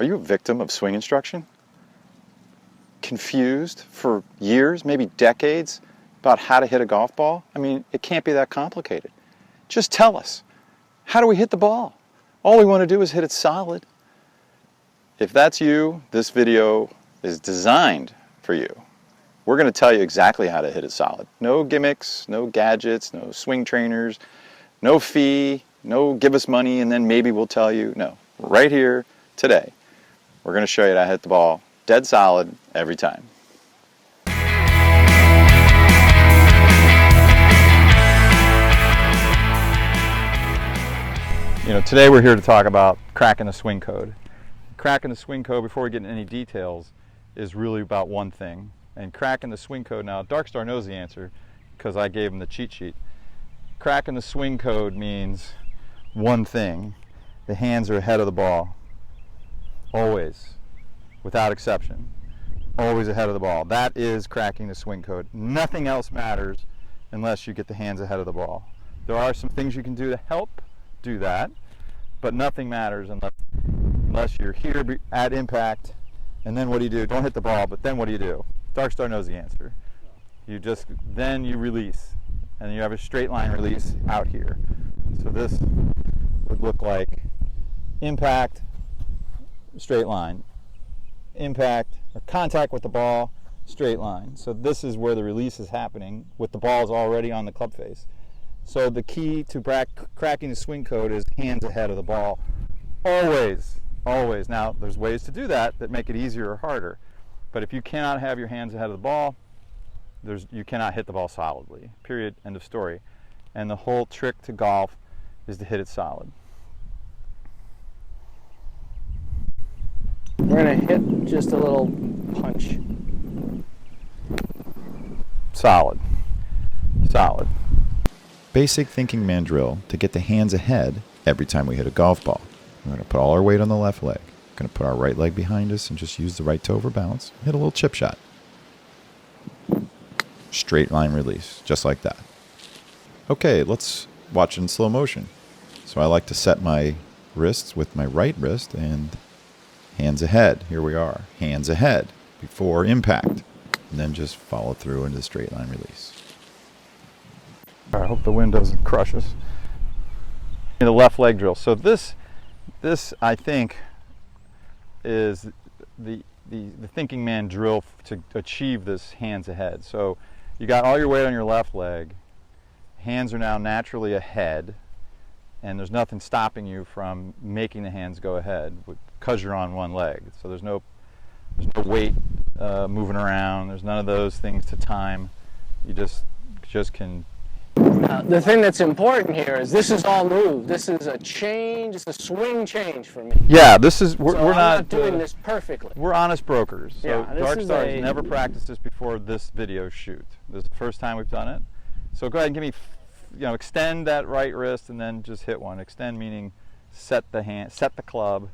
Are you a victim of swing instruction? Confused for years, maybe decades, about how to hit a golf ball? I mean, it can't be that complicated. Just tell us. How do we hit the ball? All we want to do is hit it solid. If that's you, this video is designed for you. We're going to tell you exactly how to hit it solid. No gimmicks, no gadgets, no swing trainers, no fee, no give us money and then maybe we'll tell you. No, right here today, we're going to show you how to hit the ball dead solid every time. You know, today we're here to talk about cracking the swing code. Cracking the swing code, before we get into any details, is really about one thing. And cracking the swing code, now Darkstar knows the answer because I gave him the cheat sheet. Cracking the swing code means one thing. The hands are ahead of the ball. Always. Without exception. Always ahead of the ball. That is cracking the swing code. Nothing else matters unless you get the hands ahead of the ball. There are some things you can do to help do that, but nothing matters unless you're here at impact, and then what do you do? Don't hit the ball, but then what do you do? Darkstar knows the answer. Then you release, and you have a straight line release out here. So this would look like impact, straight line, impact, or contact with the ball, straight line. So this is where the release is happening with the balls already on the club face. So the key to cracking the swing code is hands ahead of the ball. Always, always. Now, there's ways to do that make it easier or harder. But if you cannot have your hands ahead of the ball, you cannot hit the ball solidly. Period. End of story. And the whole trick to golf is to hit it solid. We're going to hit just a little punch. Solid. Solid. Basic thinking man drill to get the hands ahead every time we hit a golf ball. We're going to put all our weight on the left leg. Going to put our right leg behind us and just use the right toe for balance. Hit a little chip shot. Straight line release, just like that. Okay, let's watch it in slow motion. So I like to set my wrists with my right wrist and hands ahead. Here we are. Hands ahead before impact. And then just follow through into the straight line release. I hope the wind doesn't crush us. The left leg drill. So this I think is the thinking man drill to achieve this hands ahead. So you got all your weight on your left leg. Hands are now naturally ahead, and there's nothing stopping you from making the hands go ahead because you're on one leg. So there's no weight moving around. There's none of those things to time. You just can. The thing that's important here is this is all new. This is a change. It's a swing change for me. Yeah, we're I'm not doing this perfectly. We're honest brokers. So Yeah, Darkstar has never practiced this before this video shoot. This is the first time we've done it. So go ahead and give me, extend that right wrist and then just hit one. Extend meaning set the club,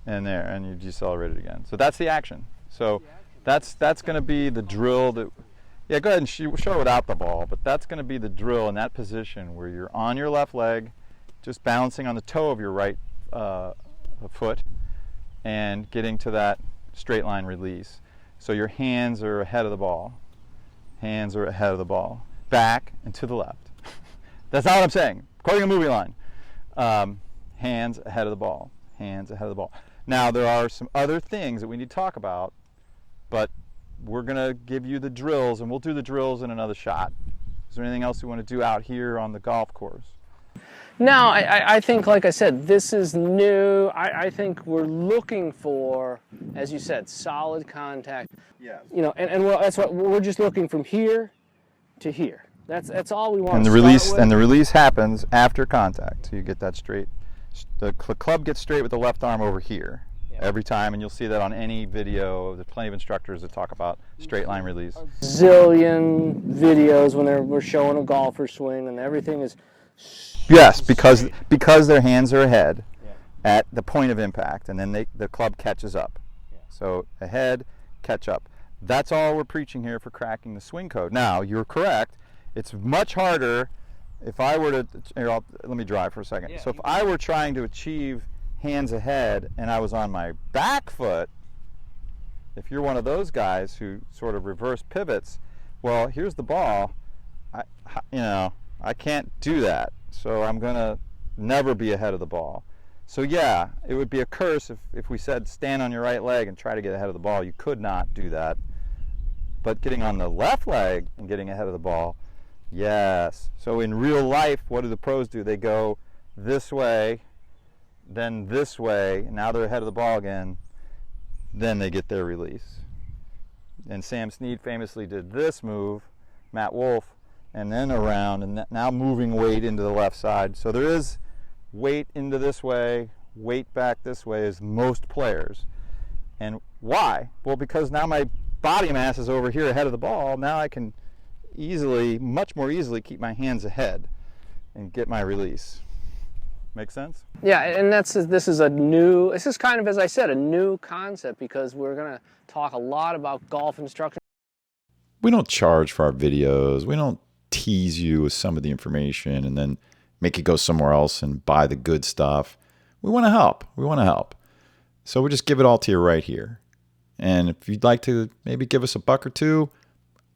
and there, and you decelerate it again. So that's the action. So that's going to be the drill that. Yeah, go ahead and show it without the ball, but that's going to be the drill in that position where you're on your left leg, just balancing on the toe of your right foot and getting to that straight line release. So your hands are ahead of the ball. Hands are ahead of the ball. Back and to the left. That's not what I'm saying. Quoting a movie line. Hands ahead of the ball. Hands ahead of the ball. Now, there are some other things that we need to talk about, but we're going to give you the drills, and we'll do the drills in another shot. Is there anything else you want to do out here on the golf course? No, I think, like I said, this is new. I think we're looking for, as you said, solid contact. Yeah. And that's what we're just looking from here to here. That's all we want. And the release happens after contact. So you get that straight. The club gets straight with the left arm over here. Every time, and you'll see that on any video. There's plenty of instructors that talk about straight line release. Zillion videos when we're showing a golfer swing, and everything is. Yes, because their hands are ahead at the point of impact, and then the club catches up. So ahead, catch up. That's all we're preaching here for cracking the swing code. Now, you're correct. It's much harder if I were to. Let me drive for a second. So if I were trying to achieve hands ahead and I was on my back foot, if you're one of those guys who sort of reverse pivots, well, here's the ball. I can't do that. So I'm going to never be ahead of the ball. So yeah, it would be a curse if we said stand on your right leg and try to get ahead of the ball. You could not do that. But getting on the left leg and getting ahead of the ball, yes. So in real life, what do the pros do? They go this way, then this way, and now they're ahead of the ball again, then they get their release. And Sam Snead famously did this move, Matt Wolf, and then around, and now moving weight into the left side. So there is weight into this way, weight back this way as most players. And why? Well, because now my body mass is over here ahead of the ball. Now I can much more easily keep my hands ahead and get my release. Make sense? Yeah, and this is kind of, as I said, a new concept, because we're going to talk a lot about golf instruction. We don't charge for our videos. We don't tease you with some of the information and then make you go somewhere else and buy the good stuff. We want to help. So we just give it all to you right here. And if you'd like to maybe give us $1 or $2,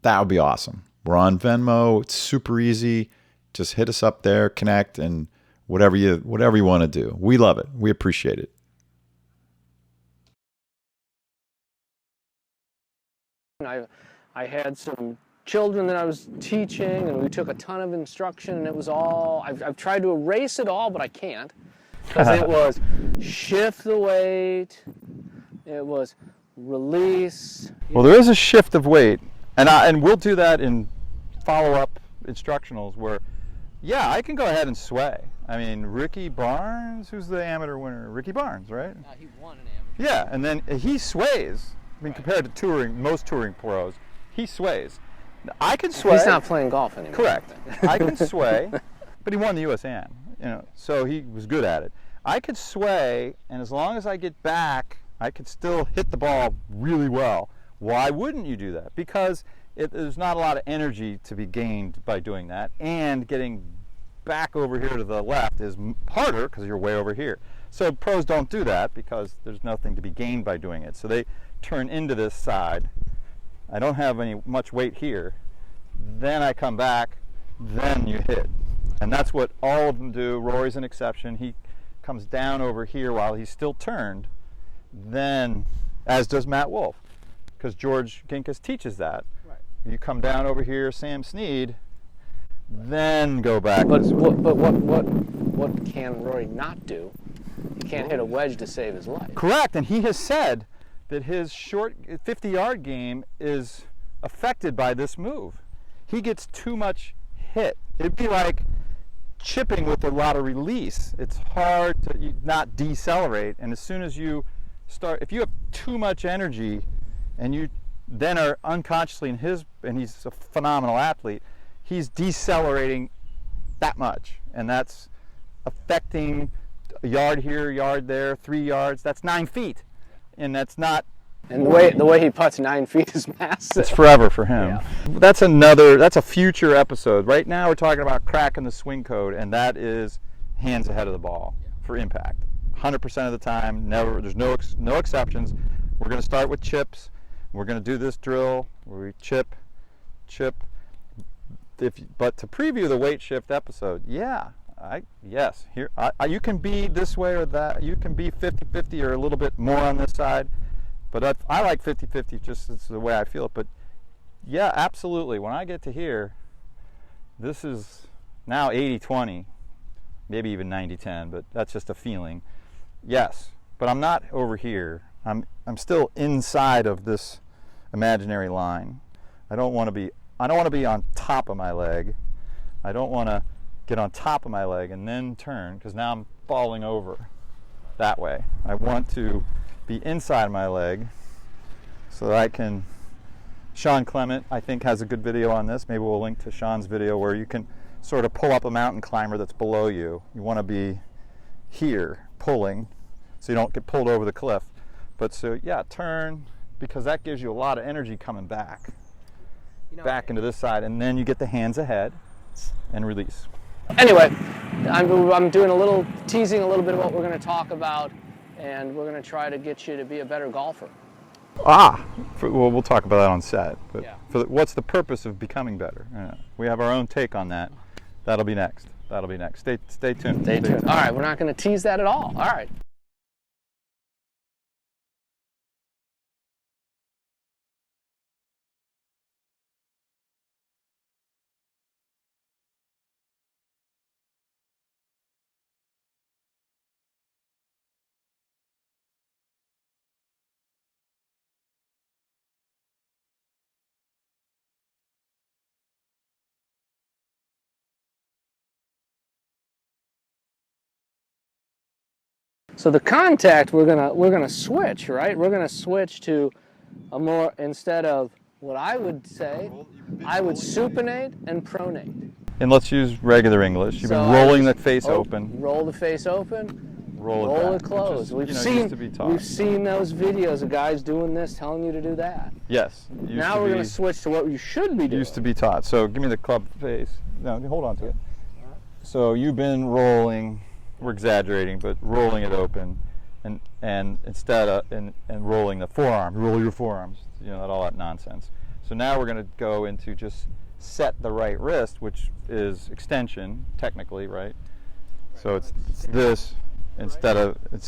that would be awesome. We're on Venmo. It's super easy. Just hit us up there, connect, and whatever you want to do. We love it. We appreciate it. I had some children that I was teaching, and we took a ton of instruction, and it was all, I've tried to erase it all, but I can't. Because it was shift the weight, it was release. Well, there is a shift of weight, and we'll do that in follow-up instructionals where, yeah, I can go ahead and sway. I mean, Ricky Barnes, who's the amateur winner? Ricky Barnes, right? He won an amateur. Yeah, and then he sways. I mean, compared to most touring pros, he sways. I can sway. He's not playing golf anymore. Correct. I can sway, but he won the US Am, so he was good at it. I could sway, and as long as I get back, I could still hit the ball really well. Why wouldn't you do that? Because there's not a lot of energy to be gained by doing that, and getting back over here to the left is harder because you're way over here. So pros don't do that because there's nothing to be gained by doing it. So they turn into this side. I don't have much weight here. Then I come back, then you hit. And that's what all of them do. Rory's an exception. He comes down over here while he's still turned, then, as does Matt Wolf, because George Ginkas teaches that. Right. You come down over here, Sam Snead, then go back. But what can Rory not do? He can't hit a wedge to save his life. Correct, and he has said that his short 50-yard game is affected by this move. He gets too much hit. It'd be like chipping with a lot of release. It's hard to not decelerate, and as soon as you start, if you have too much energy and you then are unconsciously and he's a phenomenal athlete, he's decelerating that much, and that's affecting a yard here, yard there, 3 yards. That's 9 feet, and that's not. And the way he putts 9 feet is massive. It's forever for him. Yeah. That's a future episode. Right now we're talking about cracking the swing code, and that is hands ahead of the ball for impact. 100% of the time, never. There's no exceptions. We're going to start with chips. We're going to do this drill where we chip. But to preview the weight shift episode, yeah, yes. Here, you can be this way or that. You can be 50-50 or a little bit more on this side. But I like 50-50, just it's the way I feel it. But yeah, absolutely. When I get to here, this is now 80-20, maybe even 90-10, but that's just a feeling. Yes, but I'm not over here. I'm still inside of this imaginary line. I don't want to be on top of my leg. I don't want to get on top of my leg and then turn, because now I'm falling over that way. I want to be inside my leg so that I can. Sean Clement, I think, has a good video on this. Maybe we'll link to Sean's video where you can sort of pull up a mountain climber that's below you. You want to be here pulling so you don't get pulled over the cliff. But so yeah, turn, because that gives you a lot of energy coming back back into this side, and then you get the hands ahead and release. Anyway, I'm doing a little teasing a little bit of what we're going to talk about, and we're going to try to get you to be a better golfer. Well, we'll talk about that on set. But Yeah. what's the purpose of becoming better? We have our own take on that. That'll be next. Stay tuned. Stay tuned. All right, we're not going to tease that at all. All right. So the contact we're gonna switch, right? We're gonna switch to a more, instead of what I would say, I would supinate and pronate. And let's use regular English. You've So been rolling the face open. Roll the face open. Roll Roll back, it closed. which is, used to be taught. We've seen those videos of guys doing this, telling you to do that. Yes. Now we're going to switch to what you should be doing. Used to be taught. So give me the club face. No, hold on to it. So you've been rolling. We're exaggerating, but rolling it open, and instead of and rolling the forearm, roll your forearms. All that nonsense. So now we're going to go into just set the right wrist, which is extension technically, right? So it's this instead of it's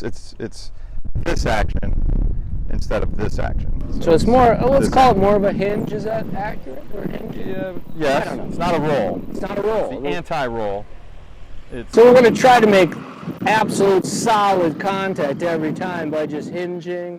this action instead of this action. So it's more, let's call it more of a hinge. Is that accurate? Or hinge? Yeah. Yes. I don't know. It's not a roll. It's not a roll. It's the anti-roll. So we're going to try to make absolute solid contact every time by just hinging